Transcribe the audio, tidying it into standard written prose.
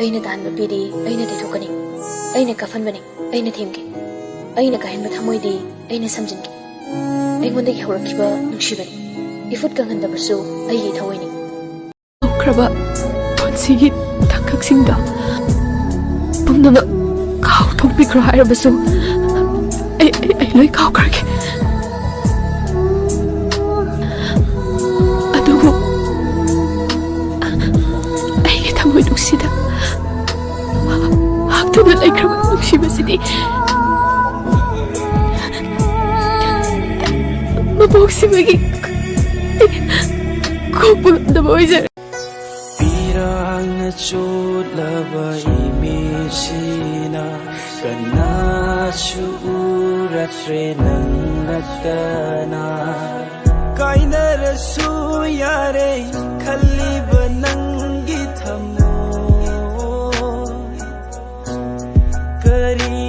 ꯑꯩꯅ ꯇꯥꯟꯕ ꯄꯤꯗꯤ ꯑꯩꯅ ꯇꯩꯊꯣꯛꯀꯅꯤ ꯑꯩꯅ ꯀꯥꯐꯟꯕꯅꯤ ꯑꯩꯅ ꯊꯦꯝꯒꯤ ꯑꯩꯅ ꯀꯥꯍꯟꯕ ꯊꯃꯣꯏꯗꯤ ꯑꯩꯅ ꯁꯝꯖꯤꯟꯒꯤ ꯑꯩꯉꯣꯟꯗꯒꯤ ꯍꯧꯔꯛꯈꯤꯕ ꯅꯨꯡꯁꯤꯕꯅꯤ ꯏꯐꯨꯠ ꯀꯪꯍꯟꯗꯕꯁꯨ ꯑꯩꯒꯤ ꯊꯋꯥꯏꯅꯤ ꯍꯧꯈ꯭ꯔꯕ ꯄꯨꯟꯁꯤꯒꯤ ꯇꯥꯡꯀꯛꯁꯤꯡꯗ ꯄꯨꯝꯅꯃꯛ ꯀꯥꯎꯊꯣꯛꯄꯤꯈ꯭ꯔꯣ ꯍꯥꯏꯔꯕꯁꯨ ꯑꯩ ꯂꯣꯏ ꯀꯥꯎꯈ꯭ꯔꯒꯦ ꯑꯗꯨꯕꯨ ꯑꯩꯒꯤ ꯊꯃꯣꯏ ꯅꯨꯡꯁꯤꯗ ꯍꯛꯇꯨꯅ ꯂꯩꯈ꯭ꯔꯕ ꯅꯨꯡꯁꯤꯕꯁꯤꯗꯤ ꯃꯕꯣꯛꯁꯤꯕꯒꯤ ꯀꯣꯛꯄ ꯉꯝꯗꯕ ꯑꯣꯏꯖꯔꯦ ꯄꯤꯔꯥꯡꯅ ꯆꯣꯠꯂꯕ ꯏꯃꯤꯠꯁꯤꯅ ꯀꯅꯥꯁꯨ ꯎꯔꯛꯇ꯭ꯔꯦ ꯅꯪ ꯅꯠꯇꯅ ꯀꯥꯏꯅꯔꯁꯨ ꯌꯥꯔꯦ ꯈꯜꯂꯤꯕ ꯅꯪꯒꯤ ꯊꯃꯣꯏ ꯀꯔꯤ